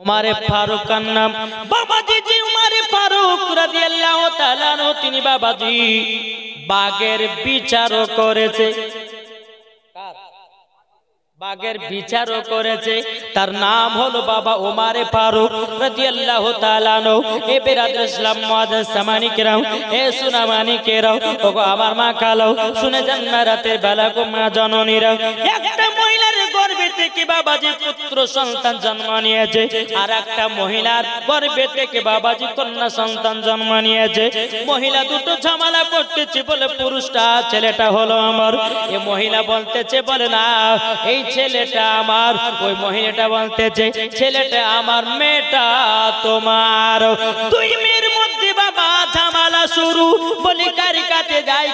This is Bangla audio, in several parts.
উমারে ফারুক কার নাম বাবাজি জি উমারে ফারুক রাদিয়াল্লাহু তাআলা আনহু তিনি বাবাজি বাগের বিচারও করেছে বাগের বিচারও করেছে তার নাম হলো বাবা উমারে ফারুক রাদিয়াল্লাহু তাআলা আনহু এ বিরাদর ইসলাম মুআজ্জাজ সামানি কিরাম এ সুনামানি কিরাম ওগো আমার মা কালো শুনে যান না রাতের বেলা গো মা জননীরা একটা মহিলার গর্ভে থেকে বাবাজি পুত্র সন্তান জন্ম নিয়েছে আর একটা মহিলার গর্ভে থেকে বাবাজি কন্যা সন্তান জন্ম নিয়েছে মহিলা দুটো ঝামেলা করতেছে বলে পুরুষটা ছেলেটা হলো আমার এই মহিলা বলতেছে বলে না এই ছেলেটা আমার ওই মহিলাটা বলতেছে ছেলেটা আমার মেয়েটা তোমার দুই মেয়ের মধ্যে বাবা ঝামেলা শুরু বলি কার কাছে যাই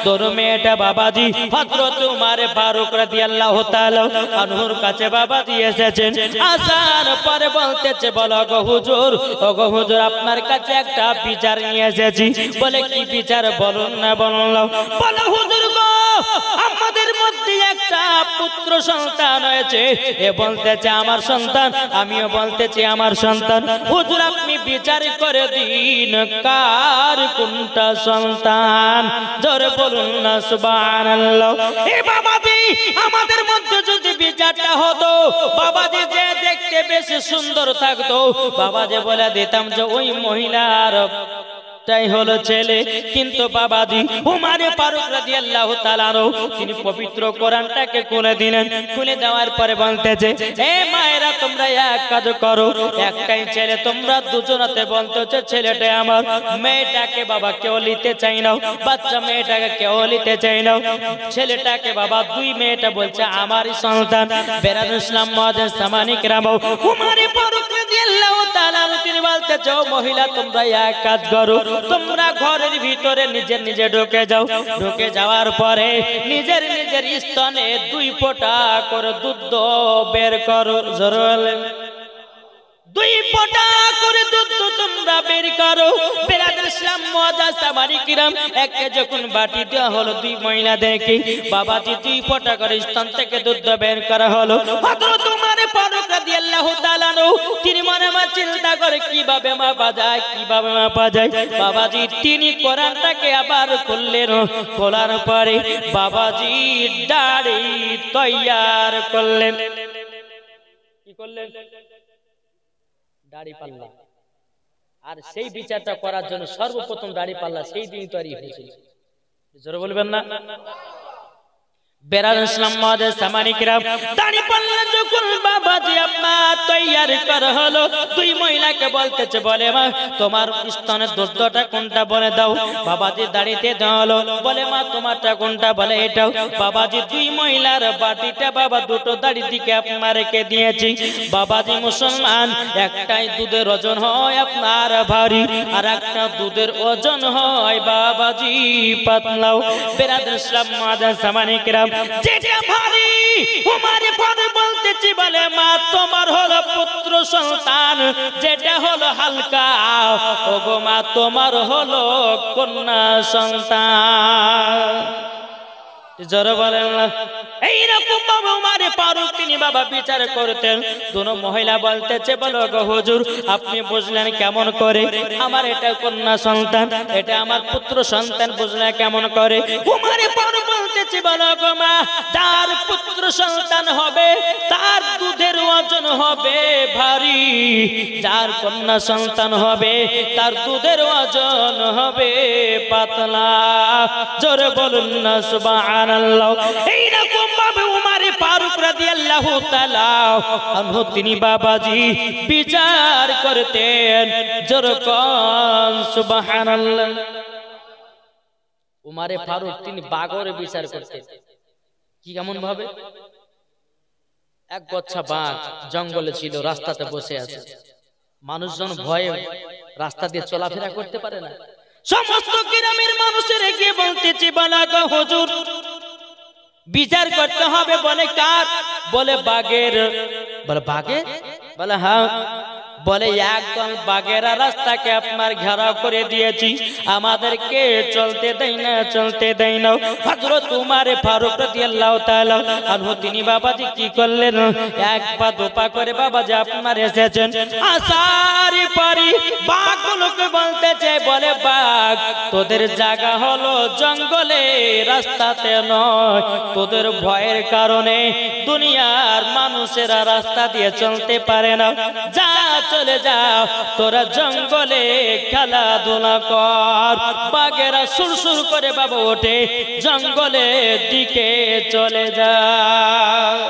তোর মেয়েটা বাবাজি হযরত উমারে ফারুক রাদিয়াল্লাহু তাআলা আনহুর কাছে বাবাজি এসেছেন আসার পরে বলতেছে বলো গো হুজুর ও গো হুজুর আপনার কাছে একটা বিচার নিয়ে এসেছি বলে কি বিচার বলুন না বলো হুজুর গো আমাদের মধ্যে একটা পুত্র সন্তান হয়েছে এ বলতেছে আমার সন্তান আমিও বলতেছি আমার সন্তান হুজুর আপনি বিচার করে দিন কার কোনটা সন্তান জোরে বলুন না সুবহানাল্লাহ এ বাবাজি আমাদের মধ্যে যদি বিচারটা হতো বাবাজি যে দেখতে বেশি সুন্দর থাকতো বাবাজি বলে দিতাম যে ওই মহিলার তাই হলো ছেলে কিন্তু বাবাজি উমারে ফারুক রাদিয়াল্লাহু তাআলা তিনি পবিত্র কোরআনটাকে খুলে দিলেন খুলে দেওয়ার পরে বলতেছে এ মায়েরা তোমরা এক কাজ করো একটাই ছেলে তোমরা দুজনাতে বলতেছে ছেলেটা আমার মেয়েটাকে বাবা কেউ নিতে চাই না বাচ্চা মেয়েটাকে কেউ নিতে চাই না ছেলেটাকে বাবা দুই মেয়েটা বলছে আমারই সন্তান বেরাদুল ইসলাম মুআজ্জাজ সামানি কিরাম উমারে ফারুক রাদিয়াল্লাহু তাআলা তিনি বলতেছে ও মহিলা তোমরা এক কাজ করো তোমরা ঘরের ভিতরে নিজে ঢুকে যাও ঢুকে যাওয়ার পরে নিজের স্তনে দুই ফোঁটা করে দুধ বের করো জোরে দুই ফোঁটা করে দুধ তোমরা বের করো বেরাদুল ইসলাম মুআজ্জাজ সামানি কিরাম একে যখন বাটি দেওয়া হলো দুই মহিলা দেখি বাবাজি দুই ফোঁটা করে স্তন থেকে দুধ বের করা হলো হযরত উমারে ফারুক রাদিয়াল্লাহু তাআলা তিনি মনে মনে চিন্তা করে কিভাবে মাপা যায় বাবাজি তিনি কোরআনটাকে আবার খুললেন খোলার পরে বাবাজি দাড়ি তৈয়ার করলেন কি করলেন দাড়ি পাল্লা আর সেই বিচারটা করার জন্য সর্বপ্রথম দাড়ি পাল্লা সেই দিন তৈরি হয়েছিল জোরে বলবেন না বেরাদুল ইসলাম মুআজ্জাজ সামানি কিরাম দাড়ি পাল্লা যখন বাবাজি আপনার তৈয়ার করা হলো দুই মহিলাকে বলতেছে বলে মা তোমার স্তনের দুধটা কোনটা বলে দাও বাবাজি দাড়িতে দেওয়া হলো বলে মা তোমারটা কোনটা বলে এটাও বাবাজি দুই মহিলার বাটিটা বাবা দুটো দাড়ি দিকে আপনার রেখে দিয়েছি বাবাজি মুসলমান একটাই দুধের ওজন হয় আপনার ভারী আর একটা দুধের ওজন হয় বাবাজি পাতলাও বেরাদুল ইসলাম মুআজ্জাজ সামানি কিরাম যেটা ভারী উমারে ফারুক বলতেছি বলে মা তোমার হলো পুত্র সন্তান যেটা হলো হালকা ওগো মা তোমার হলো কন্যা সন্তান জোরে বলেন না এইরকম বাবা উমারে ফারুক তিনি বাবা বিচার করতেন দুনো মহিলা বলতেছে বলো গো হুজুর আপনি বুঝলেন কেমন করে আমার এটা কন্যা সন্তান এটা আমার পুত্র সন্তান বুঝলেন কেমন করে উমারে ফারুক বলতেছে বলো গো মা তার পুত্র সন্তান হবে তার দুধের ওজন হবে ভারী যার কন্যা সন্তান হবে তার দুধের ওজন হবে পাতলা জোরে বলুন না সুবহানাল্লাহ এইরকম ভাবে উমারে ফারুক রাদিয়াল্লাহু তাআলা আনহু তিনি বাবাজি বিচার করতেন জোরে কোন সুবহানাল্লাহ উমারে ফারুক তিনি বাঘের বিচার করতেন কি কেমন ভাবে এক গচ্ছা বাঘ জঙ্গলে ছিল রাস্তাতে বসে আছে মানুষজন ভয়ে রাস্তা দিয়ে চলাফেরা করতে পারে না সমস্ত গ্রামের মানুষের গিয়ে বলতেছে বলা গো হুজুর বিচার করতে হবে বলে কার বলে বাঘের বলে বাঘে বলে হ্যাঁ বলে একদম বাগেরা রাস্তাকে আপনার ঘেরাও করে দিয়েছি, আমাদেরকে চলতে দেয় না, চলতে দেয় না। হযরত উমর ফারুক রাদিয়াল্লাহু তাআলা আনহু তিনি বাবাজি কি করলেন, এক পা দুপা করে বাবাজি আপনার এসেছেন। আসারি পারি বাঘগুলোকে বলতেছে, বলে বাঘ তোদের জায়গা হলো জঙ্গলে, রাস্তাতে নয়। তোদের ভয়ের কারণে দুনিয়ার মানুষেরা রাস্তা দিয়ে চলতে পারে না, যা চলে যাও, তোরা জঙ্গলে খেলাধুলা কর। বাঘেরা সুরসুর করে বাবা ওঠে, জঙ্গলের দিকে চলে যায়।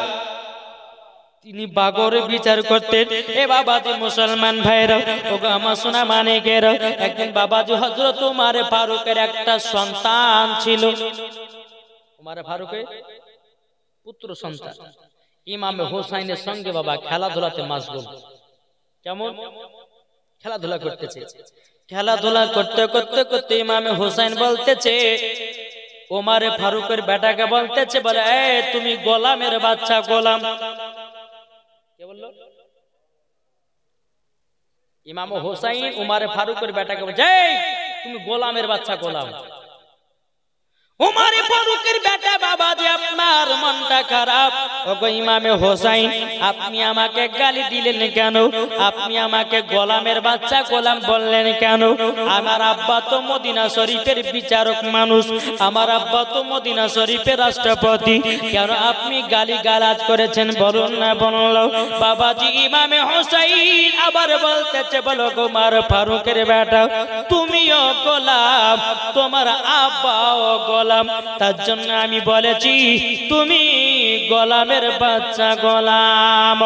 তিনি বাগরে বিচার করতেন। এ বাবাজি মুসলমান ভাইরা, ওগো আমার সোনা মানিকেরা, একদিন বাবাজি হযরত উমর ফারুকের একটা সন্তান ছিল। উমর ফারুকের পুত্র সন্তান ইমামে হোসাইনের সঙ্গে বাবা খেলাধুলাতে মাশগুল। কেমন খেলাধুলা করতেছে, খেলাধুলা করতে করতে করতে ইমামে হোসাইন বলতেছে, উমর ফারুকের বেটাকে বলতেছে, বলে এ তুমি গোলামের বাচ্চা, গোলাম। কে বলল? ইমাম হোসাইন উমর ফারুকের বেটাকে বলছে, এই তুমি গোলামের বাচ্চা, গোলাম। উমর ফারুকের বেটা বাবাজি আপনার মনটা খারাপ। ওগো ইমামে হোসাইন, আপনি আমাকে গালি দিলেন কেন? আপনি আমাকে গোলামের বাচ্চা, গোলাম বললেন কেন? আমার আব্বা তো মদিনা শরীফের বিচারক মানুষ, আমার আব্বা তো মদিনা শরীফের রাষ্ট্রপতি, কেন আপনি গালি গালাজ করেছেন বলুন না, বলল। বাবাজি ইমামে হোসাইন আবার বলতেছে, বলো গো উমর ফারুকের বেটা, তুমিও গোলাম, তোমার আব্বাও গোলাম, তার জন্য আমি বলেছি তুমি গোলামের বাচ্চা, গোলাম।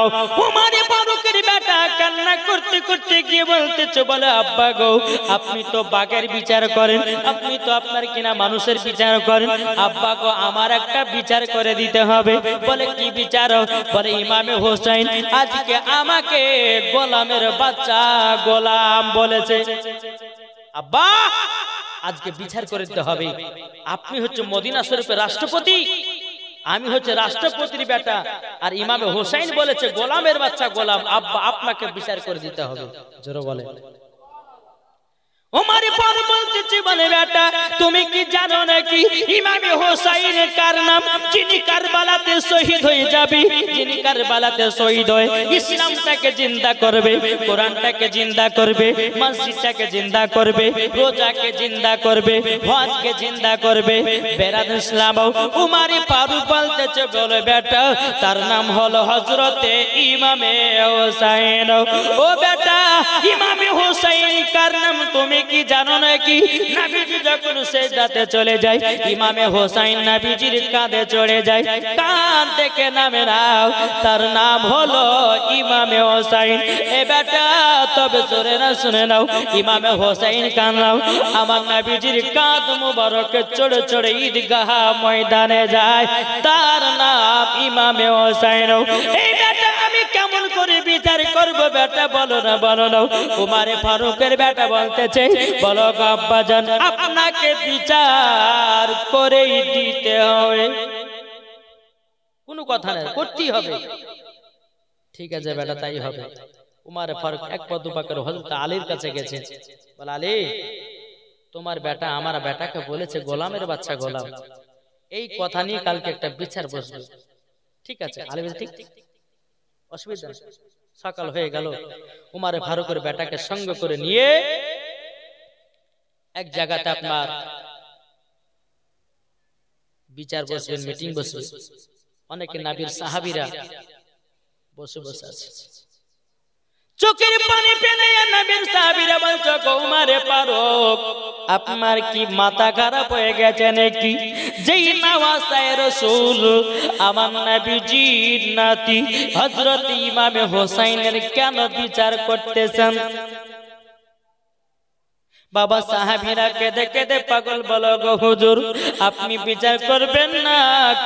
উমর ফারুকের বেটা কান্না করতে করতে গিয়ে বলতেছে, বলে আব্বা গো, আপনি তো বাঘের বিচার করেন, আপনি তো আপনার কিনা মানুষের বিচার করেন, আব্বা গো আমার একটা বিচার করে দিতে হবে। বলে কি বিচার? বলে ইমামে হোসাইন আজকে আমাকে গোলামের বাচ্চা, গোলাম বলেছে। আব্বা আজকে বিচার করে দিতে হবে, আপনি হচ্ছে মদিনা শরীফের রাষ্ট্রপতি, আমি হচ্ছে রাষ্ট্রপতির বেটা, আর ইমামে হোসাইন বলেছে গোলামের বাচ্চা, গোলাম। আব্বা আপনাকে বিচার করে দিতে হবে। জোরে বলে। উমর ফারুক বলতেছে, বলে বেটা তুমি কি জানো নাকি ইমামে হোসাইনের কার নাম? যিনি কারবালাতে শহীদ হয়ে যাবে, যিনি কারবালাতে শহীদ হয়ে ইসলামটাকে জিন্দা করবে, কোরআনটাকে জিন্দা করবে, মসজিদটাকে জিন্দা করবে, রোজাকে জিন্দা করবে, হজকে জিন্দা করবে। বেরাদ ইসলাম উমর ফারুক বলতেছে, বলে বেটা তার নাম হলো হযরতে ইমামে হোসাইন। ও বেটা ইমামে হোসাইন কার নাম তুমি কি জানো নাকি? নবীজি যখন সিজদাতে চলে যায়, ইমামে হোসাইন নবীজির কাঁধে চড়ে যায়, কাঁধ থেকে নামে নাও, তার নাম হলো ইমামে হোসাইন। এ বেটা তবে জোরে না শুনে নাও, ইমামে হোসাইন কাঁদলাম, আমার নবীজির কাঁধ মুবারকে চড়ে চড়ে ঈদগাহ ময়দানে যায়, তার নাম ইমামে হোসাইন। এই বেটা আমি কেমন করে বিচার করব বেটা, বলো না, বলো না। উমর ফারুকের বেটা বলতেছে, বলো গো আব্বাজান আপনাকে বিচার করেই দিতে হবে, কোনো কথা নেই, করতেই হবে। ঠিক আছে বেটা তাই হবে। উমর ফারুক এক পা দুপা করে হযরত আলীর কাছে গেছে, বলে আলী তোমার বেটা আমার বেটাকে বলেছে গোলামের বাচ্চা, গোলাম, এই কথা নিয়ে কালকে একটা বিচার বসবে। ঠিক আছে আলী বলে ঠিক, অসুবিধা নেই। সকাল হয়ে গেল, উমর ফারুকের বেটাকে সঙ্গ করে নিয়ে এক জায়গাতে আপনার বিচার বসবেন, মিটিং বসবে, অনেকে নবীর সাহাবীরা বসে বসে আছে, চোখের পানি ফেলে নবীর সাহাবীরা বলছে, উমর ফারুক আপনার কি মাথা খারাপ হয়ে গেছে নাকি? যেই নওয়াসায়ে রাসূল আমার নবীজির নাতি হযরত ইমামে হোসাইনের কেন বিচার করতেছেন? বাবা সাহাবীরা কেঁদে কেঁদে পাগল বলো গো হুজুর আপনি বিচার করবেন না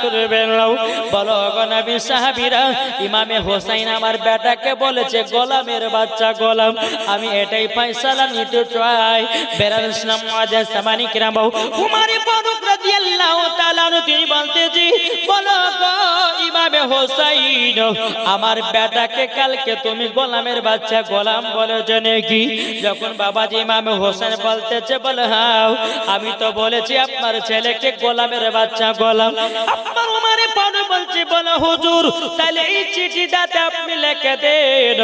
করবেন না বলো গো নবী সাহাবীরা ইমামে হোসেন আমার বেটাকে বলেছে গোলামের বাচ্চা গোলাম আমি এটাই ফয়সালা নিতে চাই বেরাল ইসলাম মুআজ্জাজ সামানি কিরাম উমর ফারুক রাদিয়াল্লাহু তাআলা তিনি বলতেছি বলো গো ইমামে হোসেন আমার বেটাকে কালকে তুমি গোলামের বাচ্চা গোলাম বলেছো নাকি যখন বাবাজি ইমামে হোসেন বলতেছে বলে হ্যাঁ আমি তো বলেছি আপনার ছেলেকে গোলামের বাচ্চা গোলাম আপনার উমরে ফারুক বলছে বলে হুজুর তাহলে এই চিঠিটাতে আপনি লিখে দেন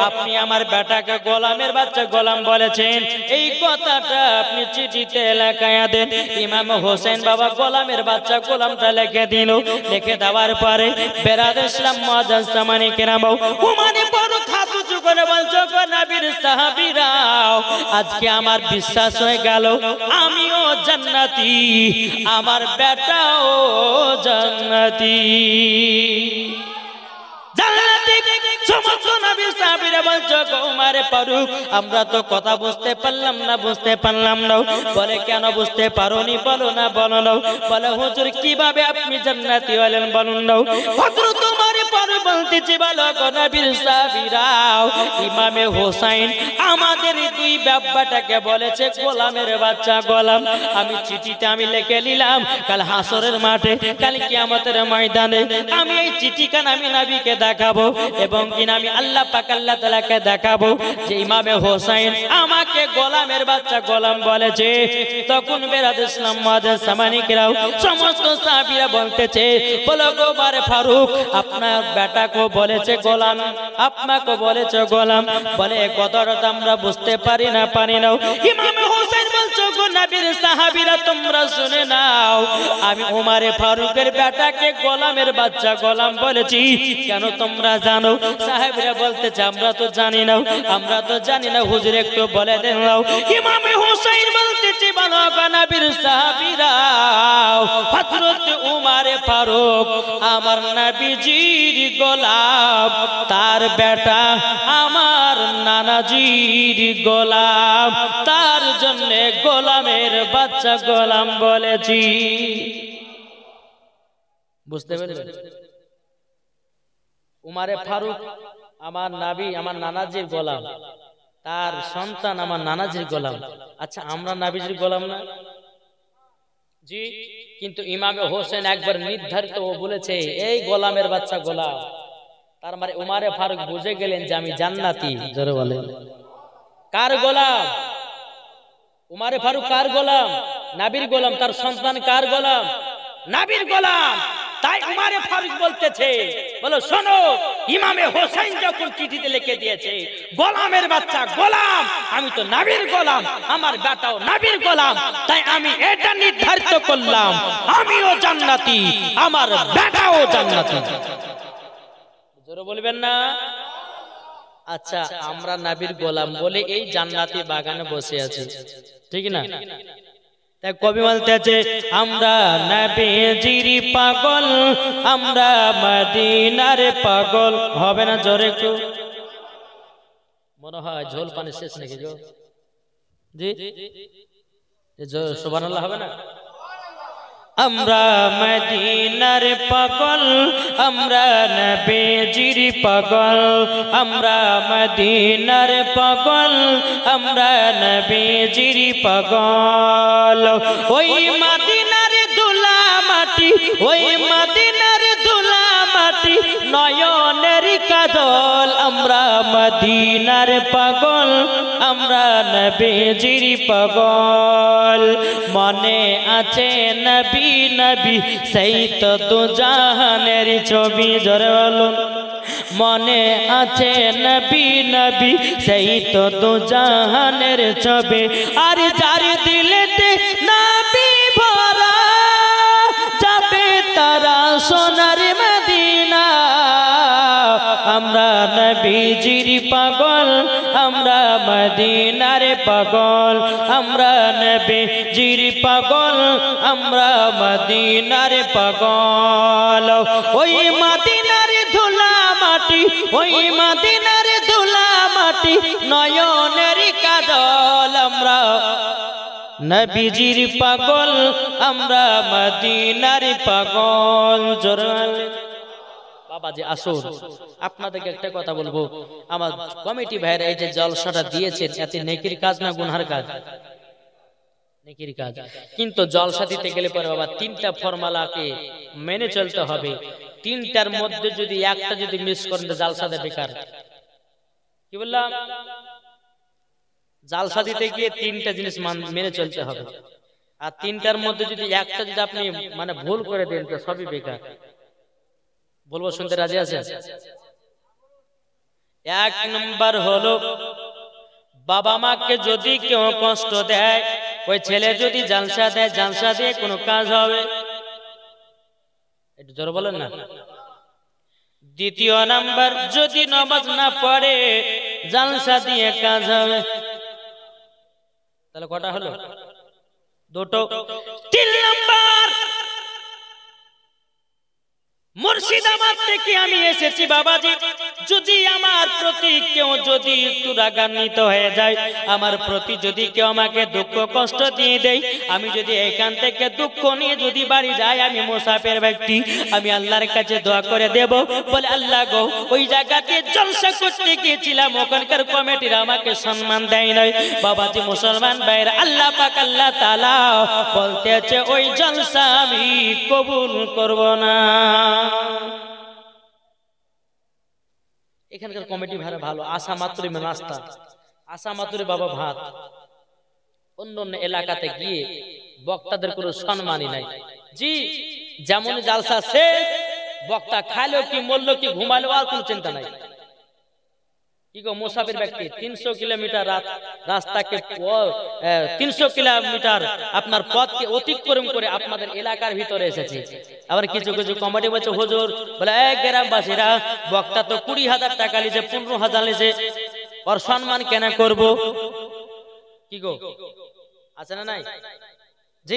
আপনি আমার বেটাকে গোলামের বাচ্চা গোলাম বলেছেন এই কথাটা আপনি চিঠিতে লেখায়া দেন ইমাম হোসেন বাবা গোলামের বাচ্চা গোলামটা লিখে দিল লিখে দেওয়ার পরে বেরাদ ইসলাম মুআজ্জাজ সামানি কিরাম উমরে ফারুক হাত উঁচু করে বলছো গো নবীর সাহাবীরা আজকে আমার বিশ্বাস হয়ে গেল আমিও জান্নাতি আমার বেটাও জান্নাতি জান্নাতি সমস্ত নবী সাহাবীরা বলছো গো উমরে ফারুক আমরা তো কথা বুঝতে পারলাম না বলে কেন বুঝতে পারোনি বলো না বলে হুজুর কিভাবে আপনি জান্নাতি হলেন বলুন না হযরত উমরে ফারুক বলতেছে বলো গো নবীর সাহাবীরা ইমামে হোসেন আমাদের দুই বাবাটাকে বলেছে গোলামের বাচ্চা গোলাম আমি চিঠিতে আমি লিখে নিলাম কাল হাসরের মাঠে কাল কিয়ামতের ময়দানে আমি এই চিঠিখান আমি নবীকে দেখাবো এবং কিনা আমি আল্লাহ পাক আল্লাহ তাআলাকে দেখাবো যে ইমামে হোসেন আমাকে গোলামের বাচ্চা গোলাম বলেছে তখন বেরাদ ইসলাম মুআজ্জাজ সামানি কিরাম সমস্ত সাহাবীরা বলতেছে বলো গো উমরে ফারুক আপনার বেটাকে বলেছে গোলাম আপনাকে বলেছে গোলাম বলে কথাটা আমরা বুঝতে পারি না ইমামে হোসেন বলছো গো নবীর সাহাবীরা তোমরা শুনে নাও আমি উমরে ফারুকের বেটাকে গোলামের বাচ্চা গোলাম বলেছি কেন তোমরা জানো সাহাবীরা বলতেছে আমরা তো জানি না হুজুর একটু বলে দেন ইমামে হোসেন বলতেছে বলো গো নবীর সাহাবীরা হযরত উমরে ফারুক আমার নবীজির গোলাম তার বেটা আমার নানাজির গোলাম তার জন্য গোলামের বাচ্চা গোলাম বলেছি বুঝতে পেরেছেন উমরে ফারুক আমার নবী আমার নানাজির গোলাম তার সন্তান আমার নানাজির গোলাম আচ্ছা আমরা নবীজির গোলাম না জি কিন্তু ইমামে হোসেন একবার নির্ধারিত ও বলেছে এই গোলামের বাচ্চা গোলাম তার মানে উমরে ফারুক বুঝে গেলেন যে আমি জান্নাতি জোরে বলেন কার গোলাম উমরে ফারুক কার গোলাম নবীর গোলাম তার সন্তান কার গোলাম নবীর গোলাম তাই উমরে ফারুক বলতেছে বলো শোনো ইমামে হোসেন যখন চিঠিতে লিখে দিয়েছে গোলামের বাচ্চা গোলাম আমি তো নবীর গোলাম আমার বেটাও নবীর গোলাম তাই আমি এটা নির্ধারিত করলাম আমিও জান্নাতি আমার বেটাও জান্নাতি জোরে বলবেন না আচ্ছা আমরা নবীর গোলাম বলে এই জান্নাতি বাগানে বসে আছি ঠিক না তাই কবি বলতেছে আমরা নবীজির পাগল আমরা মদিনার পাগল হবে না জোরে একটু মনে হয় ঝোল পানি শেষ নাকি জি সুবহানাল্লাহ হবে না আমরা মদিনার পাগল আমরা নবীজির পাগল আমরা মদিনার পাগল আমরা নবীজির পাগল ওই মদিনার দুলা মাটি ওই মদিনার দুলা মাটি নয়নের কাজল আমরা মদিনার পাগল আমরা নবীজির পাগল মনে আছে নবী নবী সেই তো দু জাহানের ছবি জোরে বলুন মনে আছে নবী নবী সেই তো দু জাহানের ছবি আর যার দিলেতে নবী ভরা যাবে তারা সোনার মদিনা আমরা নবীজির পাগল আমরা মদিনার পাগল আমরা নবীজির পাগল আমরা মদিনার পাগল ওই মদিনার ধুলা মাটি ওই মদিনার ধুলা মাটি নয়নের কাজল আমরা নবীজির পাগল আমরা মদিনার পাগল। জোরে বাবাজি আসুন, আপনাদেরকে একটা কথা বলবো, আমার কমিটি ভাইরা এই যে জলসাটা দিয়েছেন, এতে নেকির কাজ না গুনহার কাজ? নেকির কাজ। কিন্তু জলসা দিতে গেলে পরে বাবা তিনটা ফর্মুলাকে মেনে চলতে হবে। তিনটার মধ্যে যদি একটা যদি মিস করেন তো জলসাটা বেকার। কি বললাম? জলসা দিতে গিয়ে তিনটা জিনিস মেনে চলতে হবে, আর তিনটার মধ্যে যদি একটা যদি আপনি মানে ভুল করে দেন তো সবই বেকার। বলবো, শুনতে রাজি আছেন? এক নম্বর হলো, বাবা মাকে যদি কেউ কষ্ট দেয়, ওই ছেলে যদি জালসা দেয়, জালসা দিয়ে কোনো কাজ হবে? একটু জোরে বলেন না। দ্বিতীয় নাম্বার, যদি নামাজ না পড়ে, জালসা দিয়ে কাজ হবে? তাহলে কটা হলো? দুটো। তিন নাম্বার, মুর্শিদাবাদ থেকে আমি এসেছি বাবাজি, যদি আমার প্রতি কেউ যদি একটু রাগান্বিত হয়ে যায়, আমার প্রতি যদি কেউ আমাকে দুঃখ কষ্ট দিয়ে দেয়, আমি যদি এখান থেকে দুঃখ নিয়ে যদি বাড়ি যাই, আমি মুসাফির ব্যক্তি, আমি আল্লাহর কাছে দোয়া করে দেব, বলে আল্লাহ গো, ওই জায়গাতে জলসা করতে গিয়েছিলাম, ওখানকার কমিটির আমাকে সম্মান দেয় নাই। বাবাজি মুসলমান ভাইরা, আল্লাহ পাক আল্লাহ তাআলা বলতেছে ওই জলসা আমি কবুল করব না। এখানকার কমিটি ভাড়া ভালো, আসা মাত্রই নাস্তা, আসা মাত্রই বাবা ভাত। অন্য অন্য এলাকাতে গিয়ে বক্তাদের কোনো সম্মানই নাই। জি, যেমন জালসা শেষ, বক্তা খাইলো কি মরলো কি ঘুমালো আর কোনো চিন্তা নাই। কি গো, মুসাফির ব্যক্তি 300 কিলোমিটার রাস্তাকে 300 কিলোমিটার আপনার পথকে অতিক্রম করে আপনাদের এলাকার ভিতরে এসেছে। আবার কিছু কিছু কমিটি বলছে, হুজুর বলে এক গ্রামবাসীরা, বক্তা তো 20,000 টাকা নিছে, 15,000 নিছে, ওর সম্মান কেন করব? কি গো, আছে না নাই? জি,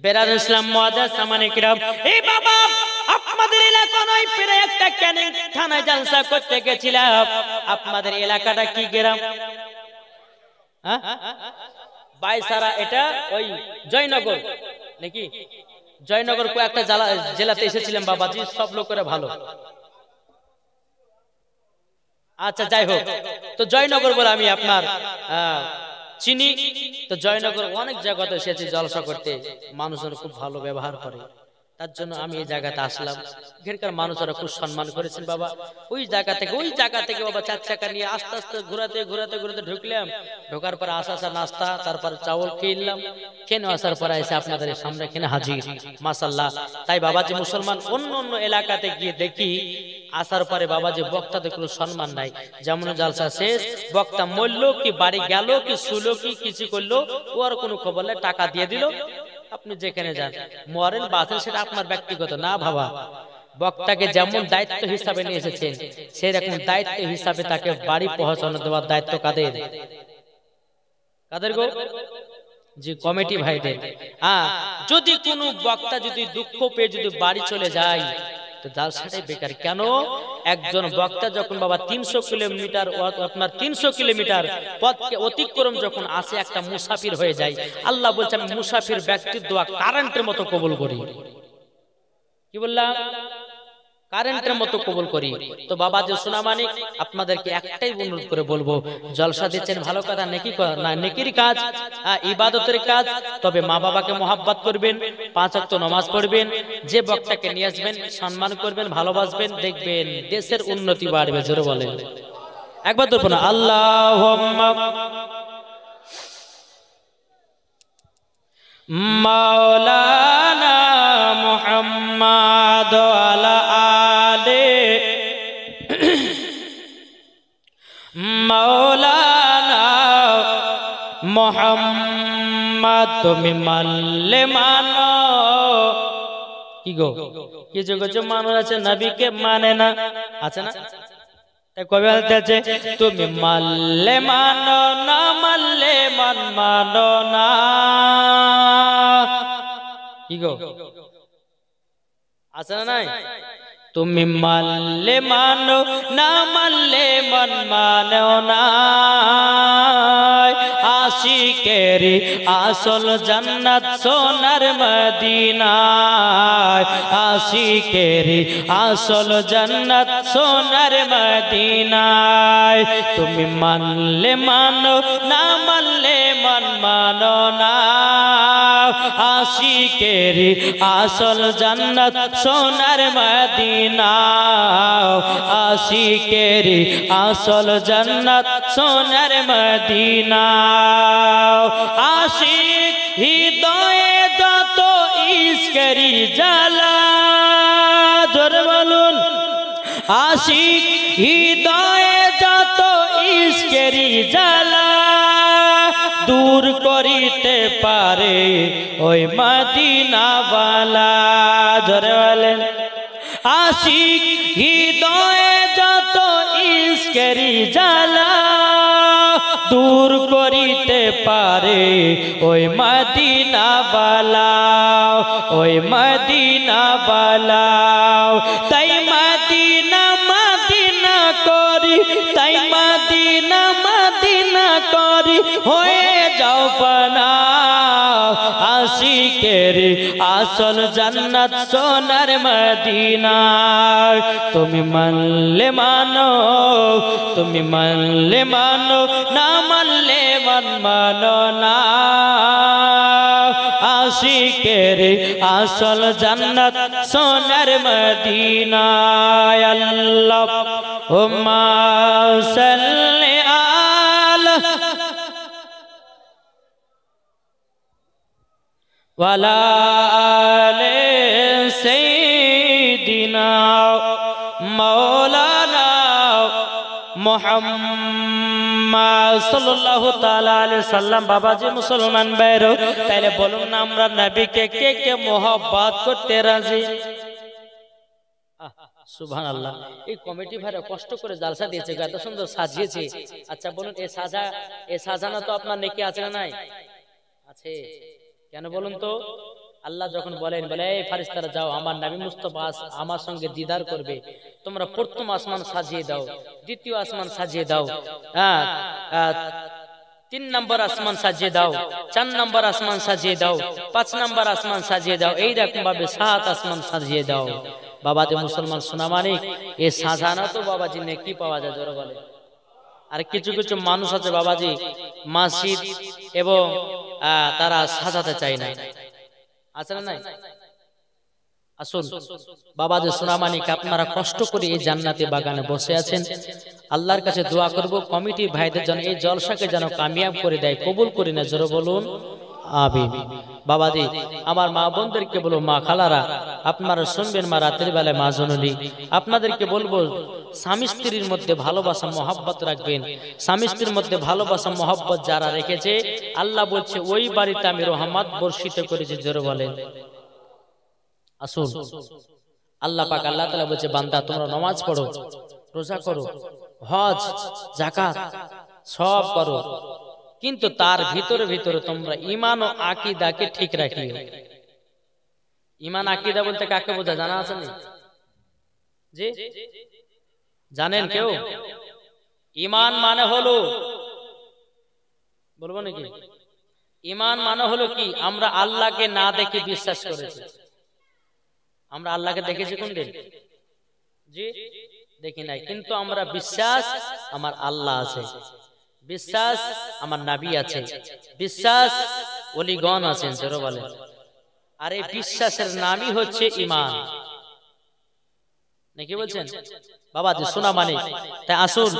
বেরাদ ইসলাম মুআজ্জাজ সামানে কিরাম, এই বাবা আপনাদের এলাকা নয়, পরে একটা ক্যানিং থানায় জলসা করতে গেছিলাম। আপনাদের এলাকাটা কি গ্রাম? হ্যাঁ, বাইসারা, এটা ওই জয়নগর নাকি? জয়নগর কো একটা জেলাতে এসেছিলাম বাবাজি, সব লোকেরা ভালো। আচ্ছা যাই হোক, তো জয়নগর বলে আমি আপনার চিনি। তো জয়নগর অনেক জায়গাতে এসেছি জলসা করতে, মানুষজন খুব ভালো ব্যবহার করে, তার জন্য আমি এই জায়গাতে আসলাম। এখানকার মানুষরা খুব সম্মান করেছেন বাবা। ওই জায়গা থেকে বাবা 4 চাকা নিয়ে আস্তে আস্তে ঘুরাতে ঢুকলাম। ঢোকার পর আসা নাস্তা, তারপর চাউল খেলাম, খেয়ে আসার পর এসে আপনাদের সামনে এখানে হাজির, মাশাআল্লাহ। তাই বাবাজি মুসলমান, অন্য অন্য এলাকাতে গিয়ে দেখি আসার পরে বাবাজি বক্তাদের কোনো সম্মান নাই। যেমন জালসা শেষ, বক্তা মরল কি বাড়ি গেল কি শুলো কি কিছু করলো, ওর কোনো খবর নেই, টাকা দিয়ে দিল, আপনি যেখানে যান, মরেন বাঁচেন সেটা আপনার ব্যক্তিগত না বাবা। বক্তাকে যেমন দায়িত্ব হিসাবে নিয়ে এসেছেন, সেরকম দায়িত্ব হিসাবে তাকে বাড়ি পৌঁছানো দেওয়ার দায়িত্ব কাদের? কাদের গো? জি, কমিটি ভাইদের। যদি কোনো বক্তা যদি দুঃখ পেয়ে যদি বাড়ি চলে যায়, তো জালসাটাই বেকার। কেন? একজন বক্তা যখন বাবা 300 কিলোমিটার আপনার 300 কিলোমিটার পথকে অতিক্রম যখন আসে, একটা মুসাফির হয়ে যায়, আল্লাহ বলছে আমি মুসাফির ব্যক্তির দোয়া কারেন্টের মতো কবুল করি। কি বললাম? কারেন্টের মতো কবুল করি। তো বাবা যে সোনা মানিক, আপনাদেরকে একটাই অনুরোধ করে বলবো, জলসা দিচ্ছেন ভালো কথা, নেকির কাজ, ইবাদতের কাজ, তবে মা বাবাকে মহব্বত করবেন, 5 ওয়াক্ত নামাজ পড়বেন, যে বক্তাকে নিয়ে আসবেন সম্মান করবেন, ভালোবাসবেন, দেখবেন দেশের উন্নতি বাড়বে। জোরে বলেন একবার তো না, আল্লাহুম্মা মাওলানা মুহাম্মাদ আলা আলে মাওলানা মুহাম্মাদ, তুমি মানলে মানো। কি গো, কিছু কিছু মানুষ আছে নবীকে মানে না, আছে না? কবে বলতেছে তুমি মানলে মানো, না মানলে মানো না। কি গো, আছে না নাই? তুমি মানলে মানো, না মানলে মানো না। আশিকেরি আসল জান্নাত সোনার মদিনায়, আশিকেরি আসল জান্নাত সোনার মদিনায়। তুমি মানলে মানো, না মানলে মন মানো না, আশিকেরি আসল জান্নাত সোনার মদিনা, আশিকেরি আসল জান্নাত সোনার মদিনা। আশিক হৃদয়ে যত ইশকেরি জ্বালা, জোরে বলুন, আশিক হৃদয়ে যত ইশকেরি জ্বালা দূর করিতে পারে ওই মদিনাওয়ালা, জোরে বলেন। আশিক হৃদয়ে যত ইশকেরি জ্বালা দূর করিতে পারে ওই মদিনাওয়ালা, ওই মদিনাওয়ালা। তাই মদিনা মদিনা করি, তাই মদিনা মদিনা করি হয়ে যাও পানা, আশিকেরি আসল জান্নাত সোনার মদিনা। তুমি মানলে মানো, তুমি মানলে মানো, না মানলে মন মানো না, আশিকেরি আসল জান্নাত সোনার মদিনা। আল্লাহুম্মা সাল্লি আলা ওয়ালা আলি সাইয়্যিদিনা মাওলানা মুহাম্মদ সাল্লাল্লাহু তাআলা আলাইহি সাল্লাম। বাবাজি মুসলমান ভাইরা, তাহলে বলুন না আমরা নবীকে কে কে মোহাব্বত করতে রাজি? সুবহানাল্লাহ। এই কমিটি ভাইরা কষ্ট করে জালসা দিয়েছে, এত সুন্দর সাজিয়েছে। আচ্ছা বলুন, এই সাজানো তো আপনার নেকি আছে না নাই? আছে। কেন বলুন তো? আল্লাহ যখন বলেন, বলে এই ফারিস্তারা যাও, আমার নবী মুস্তাফা আমার সঙ্গে দিদার করবে, তোমরা প্রথম আসমান সাজিয়ে দাও, দ্বিতীয় আসমান সাজিয়ে দাও, 3 নম্বর আসমান সাজিয়ে দাও, 4 নম্বর আসমান সাজিয়ে দাও, 5 নম্বর আসমান সাজিয়ে দাও, এইরকম ভাবে 7 আসমান সাজিয়ে দাও। বাবাজি মুসলমান সোনা মানিক, এই সাজানো তো বাবাজি নেকি পাওয়া যায়, জোরে বলে। আর কিছু কিছু মানুষ আছে বাবাজি মসজিদ এবং তারা সাজাতে চায় না, আছে না নাই? আসুন বাবাজি সোনা মানিক, আপনারা কষ্ট করে এই জান্নাতি বাগানে বসে আছেন, আল্লাহর কাছে দোয়া করব কমিটির ভাইদের জন্য এই জলসাকে যেন কামিয়াব করে দেয়, কবুল করে না, জোরে বলুন আমিন। বাবাজি আমার মা বোনদেরকে বলবো, মা খালারা আপনারা শুনবেন, মা রাতের বেলায় মা জননী, আপনাদেরকে বলবো স্বামী স্ত্রীর মধ্যে ভালোবাসা মহব্বত রাখবেন। স্বামী স্ত্রীর মধ্যে ভালোবাসা মহব্বত যারা রেখেছে, আল্লাহ বলছে ওই বাড়িতে আমি রহমত বর্ষিত করেছি, জোরে বলেন। আসুন আল্লাহ পাক আল্লাহ তাআলা বলছে, বান্দা তোমরা নামাজ পড়ো, রোজা করো, হজ যাকাত সব করো, কিন্তু তার ভিতরে ভিতরে তোমরা ঈমান ও আকীদাকে ঠিক রাখিও। ঈমান আকীদা বলতে কাকে বোঝায় জানা আছে না? জি জানেন কেউ? ঈমান মানে হলো, বলবো নাকি? ঈমান মানে হলো কি? আমরা আল্লাহকে না দেখে বিশ্বাস করেছি। আমরা আল্লাহকে দেখেছি কোন দিন? জি দেখি নাই, কিন্তু আমরা বিশ্বাস আমার আল্লাহ আছে, বিশ্বাস আমার নবী আছে, বিশ্বাস ওলিগণ আছেন, জোরে বলেন। আর এই বিশ্বাসের নামই হচ্ছে ঈমান, নাকি বলছেন বাবাজি সোনা মানিক? তাই আসুন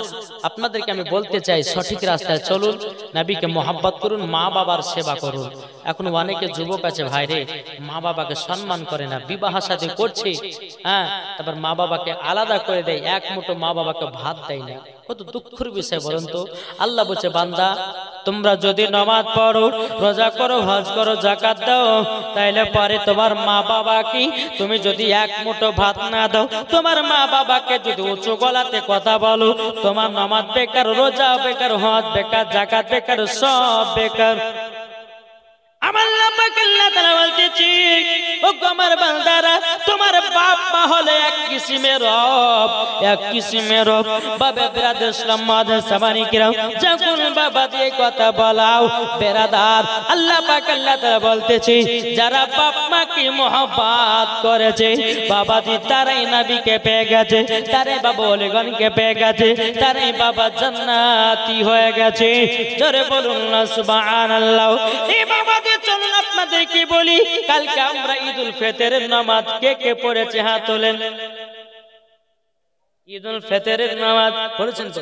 আপনাদেরকে আমি বলতে চাই, সঠিক রাস্তায় চলুন, নবীকে মোহাব্বত করুন, মা বাবার সেবা করুন। এখন অনেকে যুবক আছে ভাইরে, মা বাবাকে সম্মান করে না, বিবাহ শাদী করছে, হ্যাঁ, তারপর মা বাবাকে আলাদা করে দেয়, এক মুঠো মা বাবাকে ভাত দেয় না। কত দুঃখের বিষয় বলুন তো। আল্লাহ বলছে, বান্দা তোমরা যদি নামাজ পড়ো, রোজা করো, হজ করো, যাকাত দাও, তাইলে পরে তোমার মা বাবাকে তুমি যদি এক মুঠো ভাত না দাও, তোমার মা বাবাকে যদি উঁচু গলাতে কথা বলো, তোমার নামাজ বেকার, রোজা বেকার, হজ বেকার, যাকাত বেকার, সব বেকার। আমার পাক আল্লাহ তাআলা বলতেছি ও আমার বান্দারা তোমার বাপ মা হলে এক কিসিমের রব, এক কিসিমের রব। বাবা বিরাদর ইসলাম মাদার সামানি কিরাম যখন বাবা দিয়ে কথা বলাও বেরাদার, আল্লাহ পাক আল্লাহ তাআলা বলতেছি যারা বাপ মাকে মহব্বত করেছে বাবাজি তারাই নবীকে পেয়ে গেছে, তারাই বাবা ওলিগণকে পেয়ে গেছে, তারাই বাবা জান্নাতি হয়ে গেছে। জোরে বলুন না সুবহানাল্লাহ। এই বাবাজি চলুন আপনাদেরকে বলি কালকে আমরা ঈদুল ফিতরের নামাজ কে কে পড়েছে হাত তোলেন। ঈদুল ফিতরের নামাজ পড়েছেন তো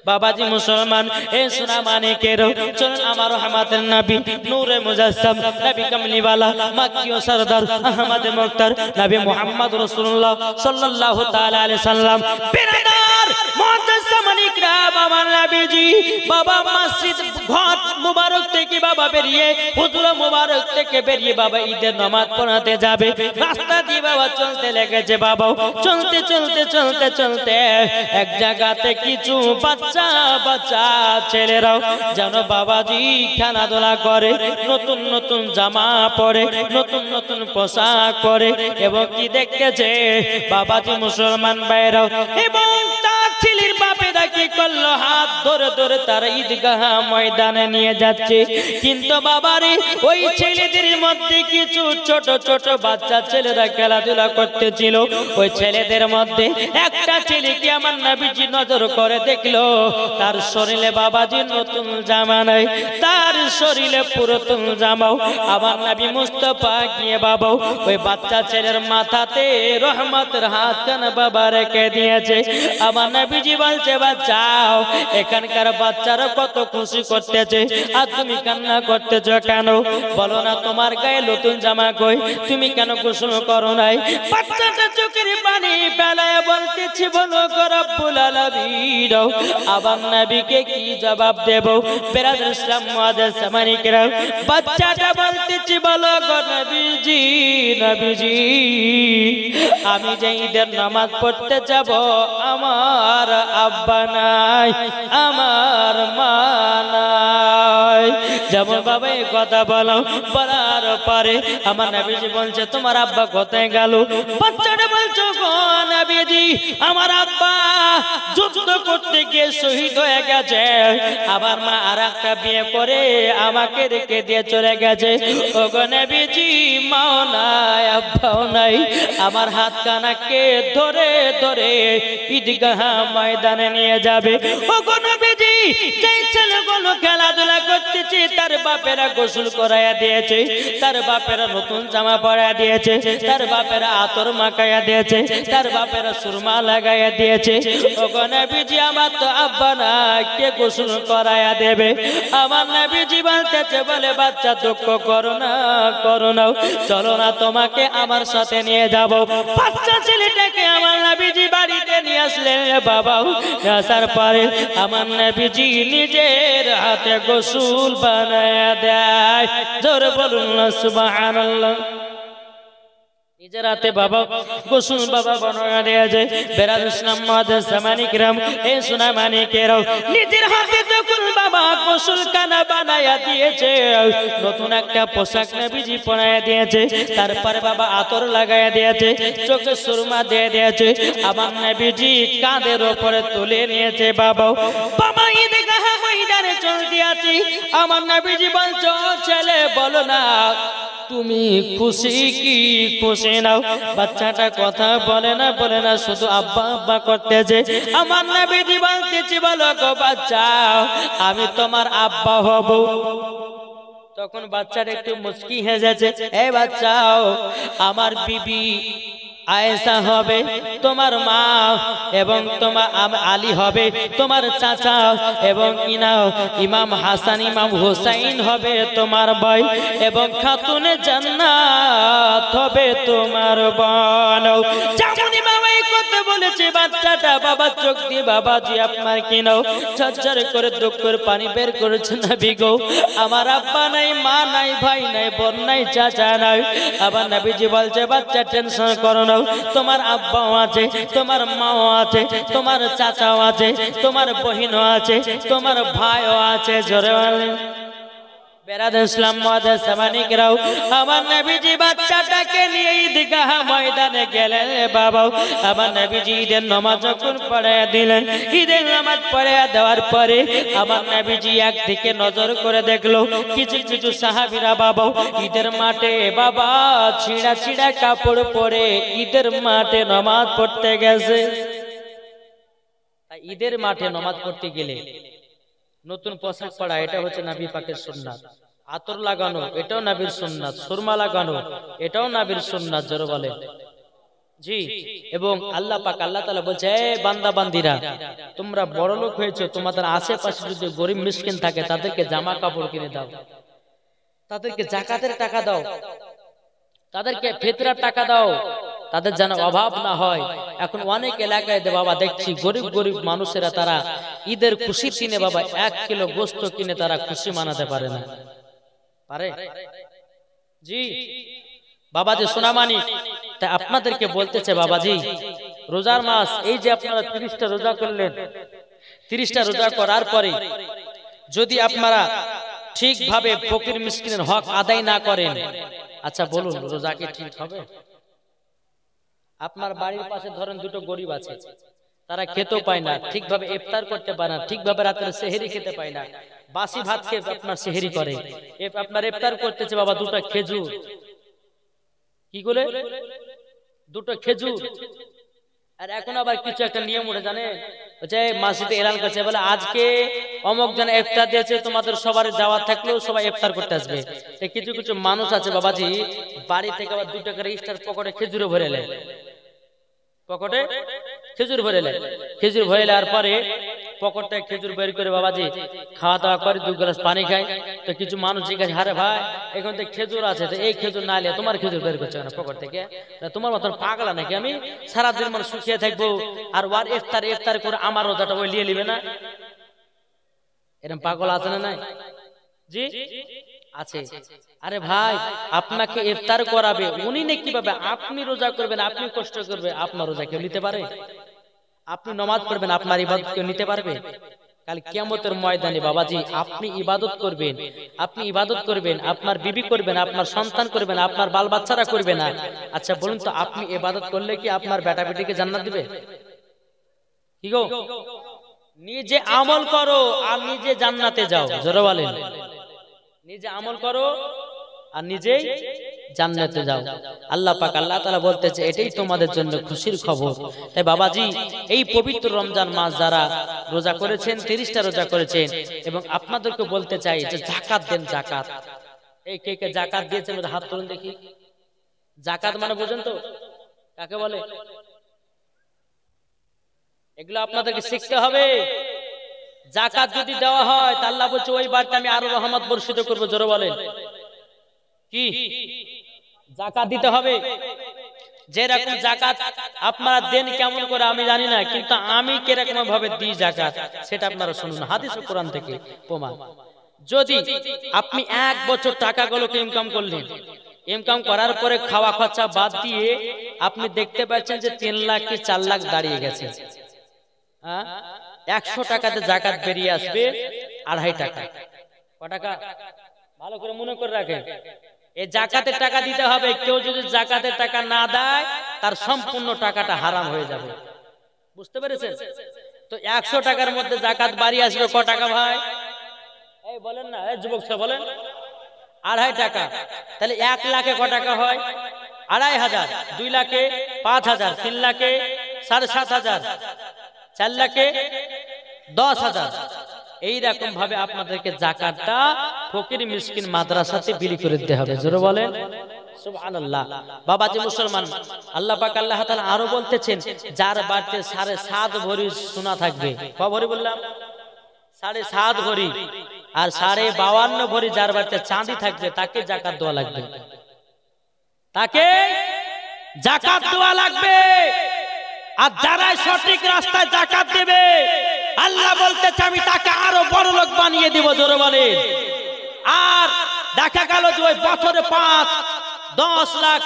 বাবাজি মুসলমান? এ সোনা মানিকেরও চলুন আমার রহমতের নবী নূরে মুজাসসাম নবী কামলিওয়ালা মক্কি ও সরদার আহমদ মুখতার নবী মুহাম্মদ রাসূলুল্লাহ সাল্লাল্লাহু তাআলা আলাইহি সাল্লাম বিরাদার মুআজ্জাম ইকরাম আমার নবীজি বাবা মসজিদ ঘর মুবারক থেকে বাবা বেরিয়ে হুজুর মুবারক থেকে বেরিয়ে বাবা ঈদের নামাজ পড়াতে যাবে। রাস্তা দিয়ে বাবা চলতে লেগেছে, বাবা চলতে চলতে চলতে চলতে এক জায়গাতে কিছু বাচ্চা বাচ্চা ছেলেরাও যেন বাবাজি খেলাধুলা করে, নতুন নতুন জামা পরে, নতুন নতুন পোশাক পরে এবং কি দেখতেছে বাবাজি মুসলমান ভাইরাও এবং তার ছেলের বাপেরা কি করলো হাত ধরে ধরে তারা ঈদগাহ ময়দানে নিয়ে যাচ্ছে। কিন্তু বাবারে ওই ছেলেদের মধ্যে কিছু ছোট ছোট বাচ্চা ছেলেরা খেলাধুলা করতেছিল। ওই ছেলেদের মধ্যে একটা ছেলেকে আমার নবীজি নজর করে দেখলো তার শরীরে বাবাজি নতুন জামা নাই, তার শরীরে পুরাতন জামাও। আমার নবী মুস্তাফা গিয়ে বাবা ওই বাচ্চা ছেলের মাথাতে রহমতের হাত কান বাবা রেখে দিয়েছে। আমার নবীজি বলছে বাচ্চাও এখানকার বাচ্চারা কত খুশি করতেছে আর তুমি কান্না করতেছ কেন? বলো না তোমার গায়ে নতুন জামা কই, তুমি কেন গোসল করো নাই? বাচ্চাটা চোখের পানি ফেলায় বলতেছি বলো গো রব্বুল আলামিন। আবার নবীকে কি জবাব দেব? বিরাদর ইসলাম মুআজ্জাম সামানি কিরাম বাচ্চাটা বলতেছি বলো গো নবীজি, নবীজি আমি যে ঈদের নামাজ পড়তে যাব আমার আব্বা নাই, আমার মা নাই। যেমন বাবা এই কথা বলো বলার পরে আমার নবীজি বলছে তোমার আব্বা কোথায় গেল? বাচ্চাটা বলছো গো নবীজি আমার আব্বা যুদ্ধ করতে গিয়ে শহীদ হয়ে গেছে, আবার মা আরেকটা বিয়ে করে আমাকে রেখে দিয়ে চলে গেছে। ও গো নবীজি মাও নাই আব্বাও নাই, আমার হাত কানাকে ধরে ধরে ঈদগাহ ময়দানে নিয়ে যাবে। ও গো নবীজি যেই ছেলেগুলো খেলাধুলা করতেছে তার বাপেরা গোসল করাইয়া দিয়েছে, তার বাপেরা নতুন জামা পরাইয়া দিয়েছে, তার বাপেরা আতর মাখাইয়া দিয়েছে, তার বাপেরা সুরমা লাগাইয়া দিয়েছে। ও গো নবীজি আমার তো আব্বা না, কে গোসল করাইয়া দেবে? আমার নবীজি বলতেছে বলে বাচ্চা দুঃখ করো না, করো না, চলো না তোমাকে আমার সাথে নিয়ে যাব। বাচ্চা ছেলেটাকে আমার নবীজি বাড়িতে নিয়ে আসলেন বাবা। আসার পরে আমার নবীজি নিজের হাতে গোসল বানায়া দেয়। জোরে বলুন না সুবহানাল্লাহ। নিজের হাতে বাবা গোসল বাবা বানায়া দেয়া যায়। বিরাদর ইসলাম মুআজ্জাম সামানি কিরাম এ সোনা মানিকেরাও নিজের হাতে যখন বাবা গোসল কানা বানায়া দিয়েছে, নতুন একটা পোশাক নবীজি পরায়া দিয়েছে, তারপরে বাবা আতর লাগায়া দিয়েছে, চোখে সুরমা দিয়ে দিয়েছে, আমার নবীজি কাঁধের উপরে তুলে নিয়েছে বাবা। বাবা ঈদগাহ ময়দানে চলতে আছি, আমার নবীজি বলছো ছেলে বলো না তুমি খুশি কি খুশি নাও? বাচ্চাটা কথা বলে না, বলে না, শুধু আব্বা আব্বা করতেছে। আমার নবীজি বলতেছি বলো গো বাচ্চা আমি তোমার আব্বা হব। তখন বাচ্চাটা একটু মুচকি হেসেছে, এই বাচ্চাও আমার বিবি আয়েশা হবে তোমার মা এবং তোমার আলী হবে তোমার চাচা এবং ইমাম হাসান ইমাম হুসাইন হবে তোমার ভাই এবং খাতুনে জান্নাত হবে তোমার বোন। যেমনই বাবা এই কথা বলেছে বাচ্চাটা বাবা চোখ দিয়ে বাবাজি আপনার কি নাও ঝরঝর করে দুঃখের পানি বের করেছে। নবী গো আমার আব্বা নাই, মা নাই, ভাই নাই, বোন নাই, চাচা নাই। আবার নবীজি বলছে বাচ্চা টেনশন করো না, তোমার আব্বাও আছে, তোমার মাও আছে, তোমার চাচাও আছে, তোমার বহিনও আছে, তোমার ভাইও আছে। জোরে বলেন বেরাদার ইসলাম মুআজ্জাজ সামানিকরাও, আমার নবীজি বাচ্চাটাকে নিয়ে ঈদগাহ ময়দানে গেলেন। বাবা, আমার নবীজি ঈদের নামাজ যখন পড়ায়া দিলেন, ঈদের নামাজ পড়ায়া দেওয়ার পরে আমার নবীজি একদিকে নজর করে দেখলো কিছু কিছু সাহাবীরা বাবা ঈদের মাঠে বাবা ছিঁড়া ছিঁড়া কাপড় পরে ঈদের মাঠে নামাজ পড়তে গেছে। ঈদের মাঠে নামাজ পড়তে গেলে নতুন পোশাক পরা এটা হচ্ছে নবী পাকের সুন্নাত। আতর লাগানো এটাও নবীর সুন্নাত। সুরমা লাগানো এটাও নবীর সুন্নাত। জোরে বলে জি। এবং আল্লাহ পাক আল্লাহ তাআলা বলছে, এ বান্দা বান্দিরা, তোমরা বড় লোক হয়েছো, তোমাদের আশেপাশে যদি গরিব মিসকিন থাকে তাদেরকে জামা কাপড় কিনে দাও, তাদেরকে যাকাতের টাকা দাও, তাদেরকে ফিতরার টাকা দাও, তাদের যেন অভাব না হয়। এখন অনেক এলাকায় বাবা দেখছি গরিব গরিব মানুষেরা তারা ঈদের খুশি কিনে বাবা 1 কিলো গোশত কিনে তারা খুশি মানাতে পারে না। পারে জি বাবাজি সোনামানি। তাই আপনাদেরকে বলতেছে বাবাজি, রোজার মাস এই যে আপনারা 30টা রোজা করলেন, 30টা রোজা করার পরে যদি আপনারা ঠিকভাবে ফকির মিসকিনের হক আদায় না করেন, আচ্ছা বলুন রোজা কি ঠিক হবে? আপনার বাড়ির পাশে ধরেন দুটো গরিব আছে, তারা খেতেও পায় না, ঠিকভাবে ইফতার করতে পারে না, ঠিকভাবে রাতের সেহরি খেতে পায় না, বাসি ভাত খেয়ে আপনার সেহরি করে, আপনার ইফতার করতেছে বাবা দুটো খেজুর, কি করে দুটো খেজুর। আর এখন আবার কিছু একটা নিয়ম উঠে জানে, মসজিদে এলান করছে বলে আজকে অমুক জন ইফতার দিয়েছে, তোমাদের সবার যাওয়ার থাকলেও সবাই ইফতার করতে আসবে। কিছু কিছু মানুষ আছে বাবাজি বাড়ি থেকে আবার 2 টাকার স্টার পকেটে খেজুরে ভরে নেয়, পকেটে খেজুর ভরে নেয়। খেজুর ভরে নেওয়ার পরে পকেট থেকে খেজুর বের করে বাবাজি খাওয়া দাওয়া করে 2 গ্লাস পানি খায়। তো কিছু মানুষ জিজ্ঞাসা, হারে ভাই এখন তো খেজুর আছে, তো এই খেজুর না নিয়ে তোমার খেজুর বের করছে কেন পকেট থেকে? তোমার মতন পাগলা নাকি? আমি সারাদিন মানে শুকিয়ে থাকবো আর ওয়ার ইফতার করে আমার রোজাটা ওই নিয়ে নিবে না? এরকম পাগল আছে না নাই? জি আছে। আরে ভাই আপনাকে ইফতার করাবে উনি না, কিভাবে আপনি রোজা করবেন, আপনি কষ্ট করবে, আপনার রোজা কেউ নিতে পারে? আপনি নামাজ পড়বেন, আপনার ইবাদত কেউ নিতে পারবে? কাল কিয়ামতের ময়দানে বাবাজি আপনি ইবাদত করবেন, আপনি ইবাদত করবেন, আপনার বিবি করবেন, আপনার সন্তান করবেন, আপনার বাল বাচ্চারা করবে না। আচ্ছা বলুন তো, আপনি ইবাদত করলে কি আপনার বেটা বেটিকে জান্নাত দিবে? কি গো, নিজে আমল করো আর নিজে জান্নাতে যাও। জোরে বলেন, নিজে আমল করো আর নিজেই জান্নাতে যাও। আল্লাহ পাক আল্লাহ তাআলা বলতেছে এটাই তোমাদের জন্য খুশির খবর। তাই বাবাজি এই পবিত্র রমজান মাস যারা রোজা করেছেন, 30টা রোজা করেছেন, এবং আপনাদেরকে বলতে চাই যে যাকাত দেন। যাকাত, এই কে কে যাকাত দিয়েছেন হাত তুলুন দেখি। যাকাত মানে বুঝেন তো কাকে বলে? এগুলো আপনাদেরকে শিখতে হবে। যাকাত যদি দেওয়া হয় তা আল্লাহ বলছে ওই বাড়িতে আমি আরো রহমত বর্ষিত করব। জোরে বলেন কি? যাকাত দিতে হবে। যেরকম যাকাত আপনারা দেন কেমন করে আমি জানি না, কিন্তু আমি কিরকম ভাবে দিই যাকাত সেটা আপনারা শুনুন, হাদিস ও কোরআন থেকে প্রমাণ। যদি আপনি 1 বছর টাকাগুলোকে ইনকাম করলেন, ইনকাম করার পরে খাওয়া খরচা বাদ দিয়ে আপনি দেখতে পাচ্ছেন যে 3 লাখ কি 4 লাখ দাঁড়িয়ে গেছে, 100 টাকাতে যাকাত বেরিয়ে আসবে 2.5 টাকা। ক টাকা? ভালো করে মনে করে রাখেন, এই যাকাতের টাকা দিতে হবে। কেউ যদি যাকাতের টাকা না দেয় তার সম্পূর্ণ টাকাটা হারাম হয়ে যাবে। বুঝতে পেরেছেন? তো 100 টাকার মধ্যে যাকাত বাড়ি আসবে ক টাকা ভাই? এই বলেন না, এই যুবক স্যার বলেন। 2.5 টাকা। তাহলে 1 লাখে ক টাকা হয়? 2,500। 2 লাখে 5,000, 3 লাখে 7,500, 4 লাখে 10,000। এইরকম ভাবে আপনাদেরকে যাকাতটা ফকির মিসকিন মাদ্রাসাতে বিলি করে দিতে হবে। জোরে বলেন সুবহানাল্লাহ। বাবাজি মুসলমান, আল্লাহ পাক আল্লাহ তাআলা আরো বলতেছেন যার বাড়িতে 7.5 ভরি সোনা থাকবে। ক ভরি বললাম? 7.5 ভরি। আর 52 ভরি যার বাড়িতে চাঁদি থাকবে তাকে যাকাত দেওয়া লাগবে, তাকে যাকাত দেওয়া লাগবে। আর যারা সঠিক রাস্তায় যাকাত দেবে আল্লাহ বলতেছে আমি তাকে আরো বড় লোক বানিয়ে দিব। জোরে বলে। আর দেখা গেল যে ওই বছরে 5, 10 লাখ,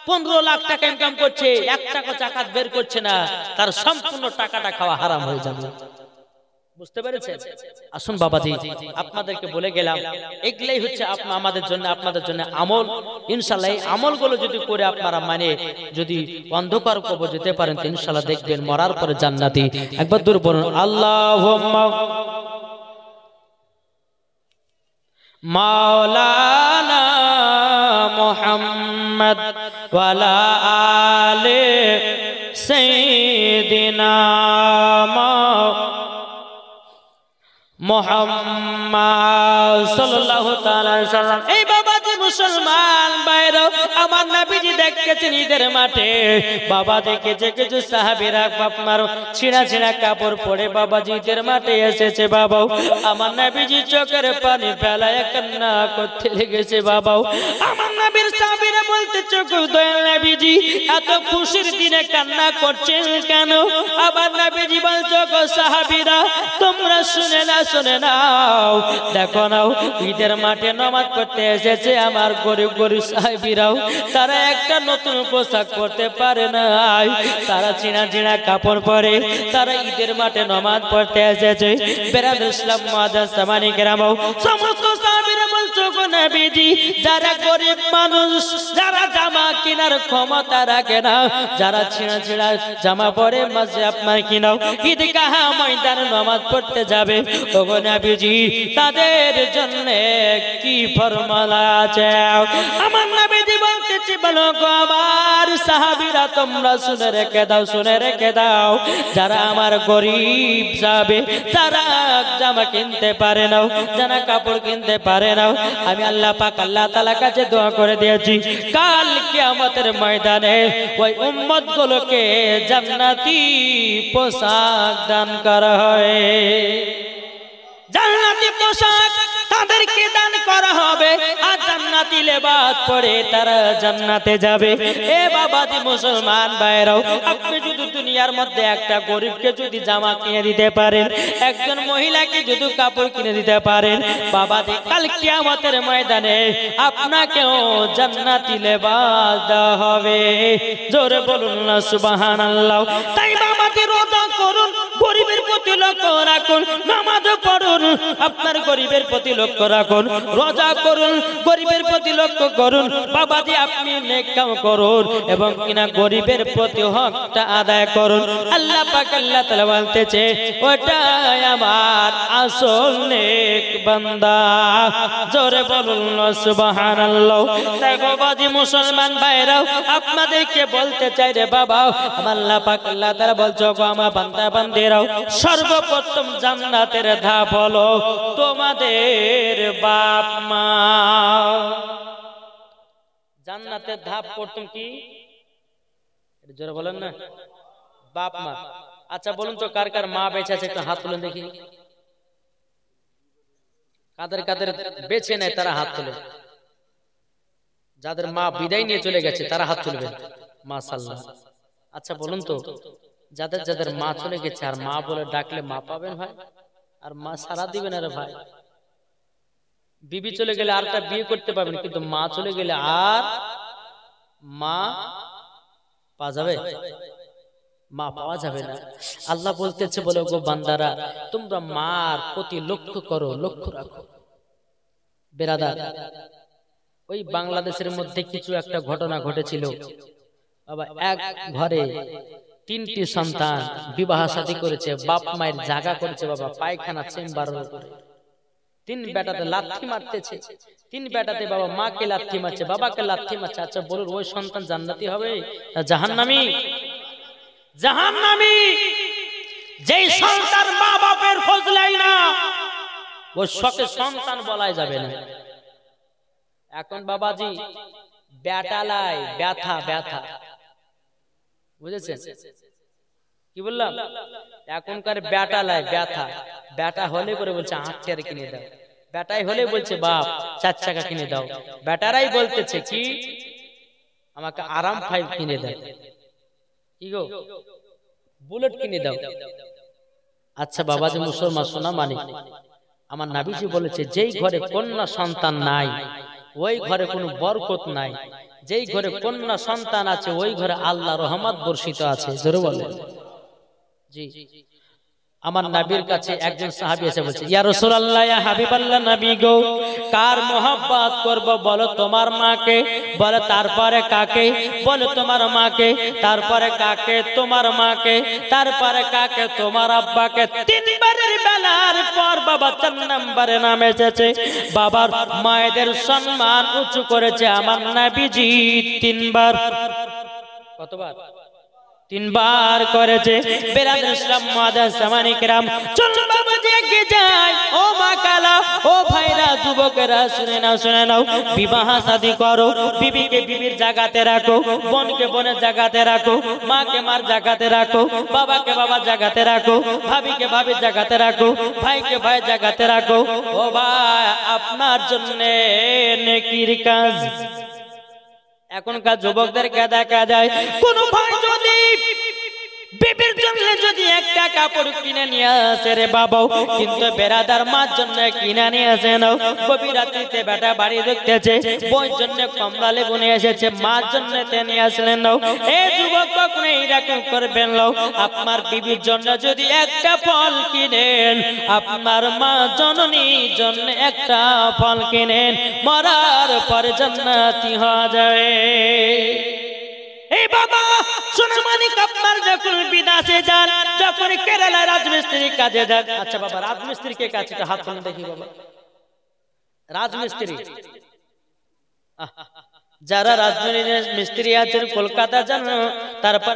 15 লাখ টাকা ইনকাম করছে, 1 টাকা যাকাত বের করছে না, তার সম্পূর্ণ টাকাটা খাওয়া হারাম হয়ে যাবে। বুঝতে পেরেছেন? আসুন বাবাজি, আপনাদেরকে বলে গেলাম, এগুলাই হচ্ছে আমাদের জন্য, আপনাদের জন্য আমল। ইনশাআল্লাহ এই আমলগুলো যদি করে আপনারা মানে যদি অন্ধকার কবর যেতে পারেন, তো ইনশাআল্লাহ দেখবেন মরার পরে জান্নাতি। একবার দূর বলুন আল্লাহুম্মা মাওলানা মুহাম্মদ ওয়া আলা আলি সাইয়্যিদিনা মুহাম্মদ সাল্লাল্লাহু তাআলা আলাইহি সাল্লাম। এই বাবাজি মুসলমান ভাইরা, আমার নবীজি দেখেছেন ঈদের মাঠে, বাবা দেখেছে কিছু সাহাবীরা আপনার ছিঁড়া ছিঁড়া কাপড় পরে বাবাজি ঈদের মাঠে এসেছে। বাবা আমার নবীজি চোখের পানি ফেলায় কান্না করতে লেগেছে। বাবা আমার নবীর সাহাবীরা বলতে, চোখ দয়াল নবীজি এত খুশির দিনে কান্না করছেন কেন? আবার নবীজি বলছো, গো সাহাবীরা তোমরা শুনে না, শুনে নাও, দেখো নাও, ঈদের মাঠে নামাজ পড়তে এসেছে আমার গরিব গরিব সাহাবীরাও, তারা একটা নতুন পোশাক পরতে পারে না, তারা ছিঁড়া ছিঁড়া কাপড় পরে তারা ঈদের মাঠে নামাজ পড়তে এসেছে। বেরাদর ইসলাম মুআজ্জাজ সামানি কেরামও সমস্ত সাহাবীরা বলছো, গো নবীজি যারা গরিব মানুষ, যারা জামা কেনার ক্ষমতা রাখে না, যারা ছিঁড়া ছিঁড়া জামা পরে মাঝে আপনার কিনাও ঈদগাহ ময়দানে নামাজ পড়তে যাবে, ওগো নবীজি তাদের জন্য কি ফরমালা আছে? আমার নবীজি বলতেছে, বলো গো আমার সাহাবীরা তোমরা শুনে রেখে দাও, শুনে রেখে দাও, যারা আমার গরিব যাবে, যারা জামা কিনতে পারে না, যারা কাপড় কিনতে পারে না, আমি আল্লাহ পাক আল্লাহ তাআলার কাছে দোয়া করে দিয়েছি, কাল কিয়ামতের ময়দানে ওই উম্মত গুলোকে জান্নাতি পোশাক দান করা হয়। জান্নাতি পোশাক তাদেরকে দান করা হবে, আর জান্নাতি লেবাস পরে তারা জান্নাতে যাবে। এ বাবাজি মুসলমান ভাইরাও, আপনি যদি দুনিয়ার মধ্যে একটা গরিবকে যদি জামা কিনে দিতে পারেন, একজন মহিলাকে যদি কাপড় কিনে দিতে পারেন, বাবাজি কাল কিয়ামতের ময়দানে আপনাকেও জান্নাতি লেবাস দেওয়া হবে। জোরে বলুন না সুবহানাল্লাহ। তাই বাবাজি রোজা করুন, গরিবের প্রতি লক্ষ্য রাখুন, নামাজ পড়ুন, আপনার গরিবের প্রতি লক্ষ্য রাখুন, রোজা করুন, গরিবের প্রতি লক্ষ্য করুন, বাবাজি আপনি নেক কাম করুন এবং কিনা গরিবের প্রতি হকটা আদায় করুন। আল্লাহ পাক আল্লাহ তাআলা বলতেছে, ওটাই আমার আসল নেক বান্দা। জোরে বলুন সুবহানাল্লাহ। তাই বাবাজি মুসলমান ভাইরাও, আপনাদেরকে বলতে চাই রে বাবা, আল্লাহ পাক আল্লাহ তাআলা বলছো, গো আমার বান্দা বান্দিরাও, সর্বপ্রথম জান্নাতের ধাপ হলো তোমাদের বাপ মা। জান্নাতের ধাপ প্রথম কি? জোরে বলেন না, বাপ মা। আচ্ছা বলুন তো, কার কার মা বেঁচে আছে একটু হাত তুলেন দেখি। কাদের কাদের বেঁচে নেই তারা হাত তুলেন। যাদের মা বিদায় নিয়ে চলে গেছে তারা হাত তুলবেন, মাশাআল্লাহ। আচ্ছা বলুন তো, যাদের যাদের মা চলে গেছে আর মা বলে ডাকলে মা পাবেন ভাই? আর মা সারা দিবেন? আরে ভাই, বিবি চলে গেলে আরটা বিয়ে করতে পারবেন, কিন্তু মা চলে গেলে আর মা পাওয়া যাবে? মা পাওয়া যাবে না। আল্লাহ বলতেছে, বলে গো বান্দারা, তোমরা মার প্রতি লক্ষ্য করো, লক্ষ্য রাখো। বেরাদার, ওই বাংলাদেশের মধ্যে কিছু একটা ঘটনা ঘটেছিল। বাবা এক ঘরে তিনটি সন্তান বিবাহ শাদী করেছে, বাপ মায়ের জায়গা করেছে, বাবা পায়খানা চেম্বার করে তিন বেটাতে লাথি মারতেছে, তিন বেটাতে বাবা মাকে লাথি মারছে, বাবাকে লাথি মারছে। আচ্ছা বলুন, ওই সন্তান জান্নাতি হবে না জাহান্নামী? জাহান্নামী। যেই সন্তান মা বাপের খোঁজ নেয় না, ওই শখে সন্তান বলাই যাবে না। এখন বাবাজি বেটালাই ব্যথা, ব্যথা বুঝেছেন কি বললাম? এখনকার বেটালাই ব্যথা, বেটা হলে করে বলছে 8 চেয়ার কিনে দাও, বেটাই হলে বলছে বাপ 4 চাকা কিনে দাও, বেটারাই বলতেছে কি আমাকে আরাম 5 কিনে দাও, কি গো বুলেট কিনে দাও। আচ্ছা বাবাজি মুসলমান শোনা মানে, আমার নবীজি বলেছে, যেই ঘরে কন্যা সন্তান নাই ওই ঘরে কোনো বরকত নাই, যেই ঘরে কন্যা সন্তান আছে ওই ঘরে আল্লাহ রহমত বর্ষিত আছে। জোরে বলেন জি। আমার নবীর কাছে একজন সাহাবী এসে বলছে, ইয়া রাসূলুল্লাহ, ইয়া হাবিবাল্লাহ, নবী গো, কার মোহাব্বত করব বলো? তোমার মাকে। বলে তারপরে কাকে? বলে তোমার মাকে। তারপরে কাকে? তোমার মাকে। তারপরে কাকে? তোমার আব্বাকে। তিনবারের বেলার পর বাবা 4 নম্বরে নাম এসেছে। বাবার মায়েদের সম্মান উঁচু করেছে আমার নবীজি 3 বার। কতবার? 3 বার করেছে। বেরাদর ইসলাম মুআদ্দাস সামানি کرام, চলুন বাবা দেখে যাই। ও মা কালা, ও ভাইরা, যুবকেরা, শুনে নাও, শুনে নাও। বিবাহ শাদী করো, বিবিকে বিবির জায়গাতে রাখো, বোনকে বোনের জায়গাতে রাখো, মাকে মার জায়গাতে রাখো, বাবাকে বাবার জায়গাতে রাখো, ভাবিকে ভাবির জায়গাতে রাখো, ভাইকে ভাইয়ের জায়গাতে রাখো। ও ভাই, আপনার জন্য নেকির কাজ। এখনকার যুবকদেরকে দেখা যায়, কোন ভাই যদি বিবির জন্য যদি একটা কাপড় কিনে নিয়ে আসে রে বাবা, কিন্তু বেরাদার মার জন্য কিনে নিয়ে আসে না। গভীর রাত্রিতে বেটা বাড়ি দেখতেছে, বউর জন্য কমলা লেবু নিয়ে এসেছে, মার জন্য তে নিয়ে আসলেন না। এই যুবক কখনো এইরকম করবেন না। আপনার বিবির জন্য যদি একটা ফল কিনেন, আপনার মা জননীর জন্য একটা ফল কিনেন, মরার পরে জান্নাতি হয়ে যাবে। এই বাবা সোনা মানিক, আপনার যখন বিদেশে যান, যখন কেরালা রাজমিস্ত্রির কাজে যান। আচ্ছা বাবা, রাজমিস্ত্রির কে কাছে হাত তুলে দেখি বাবা। রাজমিস্ত্রি, যারা রাজমিস্ত্রি আছেন কলকাতা যান, তারপর